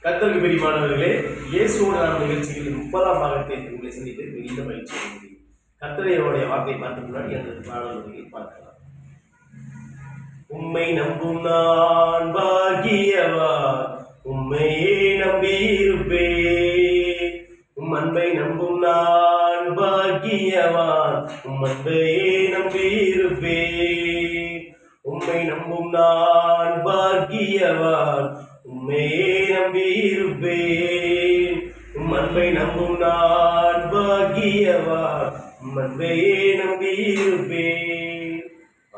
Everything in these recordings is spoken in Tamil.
கர்த்தருக்கு பிரியமானவர்களே, இயேசுவோடு நாம் நிகழ்ச்சியில் 30ஆம் பாகத்தை உங்களை சந்தித்து மிகுந்த மகிழ்ச்சி அடைகிறேன். கர்த்தருடைய வார்த்தை பார்த்த முன்னாடி அந்த பாடல்களை பார்க்கலாம். உம்மை நம்பும் நான் பாக்கியவான், உம்மையே நம்பியிருப்பேன். உம் அன்பை நம்பும் நான் பாக்கியவான், உம் அன்பையே நம்பியிருப்பேன். உம்மை நம்பும் நான் பாக்கியவான், உம்மையே நம்பியிருப்பேன். உம் அன்பை நம்பும் நான் பாக்கியவான், உம் அன்பையே நம்பியிருப்பேன்.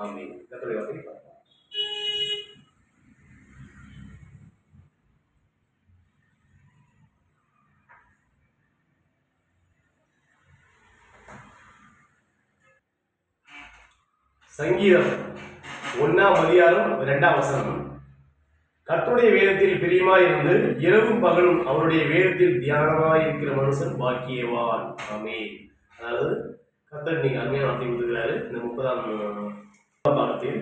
ஆமென். கர்த்தருடைய வார்த்தை பார்க்கலாம். சங்கீதம் 1ஆம் அதிகாரம் 2ஆம் வசனம். கர்த்தருடைய வேதத்தில் பிரியமாயிருந்து இரவும் பகலும் அவருடைய வேதத்தில் தியானமாயிருக்கிற மனுஷன் பாக்கியவான். ஆமென். அதாவது கர்த்தர் நீங்க அருமையான வார்த்தை கொடுத்துக்கிறாரு. இந்த 30ஆம் பாகத்தில்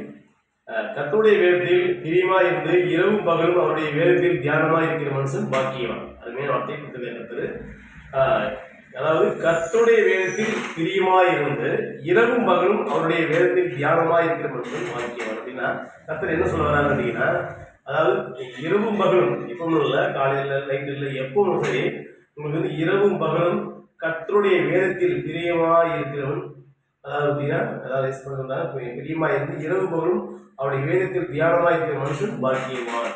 கர்த்தருடைய வேதத்தில் பிரியமாயிருந்து இரவும் பகலும் அவருடைய வேதத்தில் தியானமாயிருக்கிற மனுஷன் பாக்கியவான். அருமையான வார்த்தை கொடுத்துக்கிறார் கர்த்தர். அதாவது கர்த்தருடைய வேதத்தில் பிரியமாயிருந்து இரவும் பகலும் அவருடைய வேதத்தில் தியானமாயிருக்கிற மனுஷன் பாக்கியவான். அப்படின்னா கர்த்தர் என்ன சொல்ல வராங்க அப்படின்னா, அதாவது இரவும் பகலும் எப்பவும் இல்லை, காலையில் நைட்டு இல்லை, எப்பவும் சரி உங்களுக்கு வந்து இரவும் பகலும் கர்த்தருடைய வேதத்தில் பிரியமாக இருக்கிறவன், அதாவது பிரியமாக இருந்து இரவு பகலும் அவருடைய வேதத்தில் தியானமாக இருக்கிற மனுஷன் பாக்கியவான்.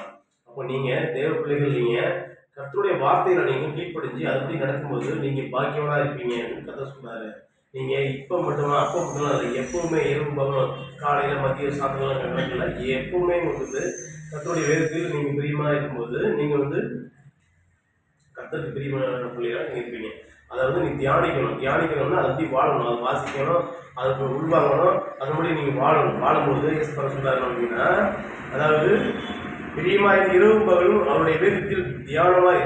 அப்போ நீங்கள் தேவ பிள்ளைகள், நீங்கள் கர்த்தருடைய வார்த்தையில நீங்கள் கீழ்ப்படிஞ்சு அதுபடி நடக்கும்போது நீங்கள் பாக்கியவனாக இருப்பீங்க அப்படின்னு கதை சொன்னார். நீங்கள் இப்போ மட்டுமா அப்போ மட்டும் இல்லை, எப்பவுமே இரவு பகலும் காலையில் மதிய சாயங்காலம் கணக்கில் எப்பவுமே உங்களுக்கு கர்த்தருடைய வேதத்தில் நீங்கள் பிரியமாக இருக்கும்போது நீங்கள் வந்து கர்த்தருக்கு பிரியமான பிள்ளைகளாக நீங்கள் இருப்பீங்க. அதாவது நீ தியானிக்கணும்னா அது எப்படி வாழணும், அதை வாசிக்கணும், அதுக்கு உள்வாங்கணும், அதுபடி நீங்கள் வாழும்போது சொல்றாரு அப்படின்னா, அதாவது பிரியமாக இரவு பகலும் அவருடைய வேதத்தில் தியானமாக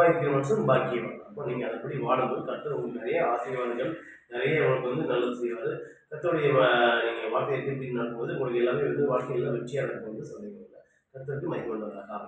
இருக்கிற மனுஷன் பாக்கியவான். அப்போ நீங்கள் அதுபடி வாழும்போது கர்த்தர் உங்களுக்கு நிறைய ஆசீர்வாதங்கள், நிறைய உங்களுக்கு வந்து நல்லது செய்வார். கர்த்தருடைய நீங்கள் வார்த்தையை திருப்பி நடக்கும்போது உங்களுக்கு எல்லாமே வந்து வாழ்க்கையில் வெற்றியாக நடக்கும் வந்து சந்தேகம் இல்லை. கர்த்தருக்கு மகிமை உண்டாவதாக.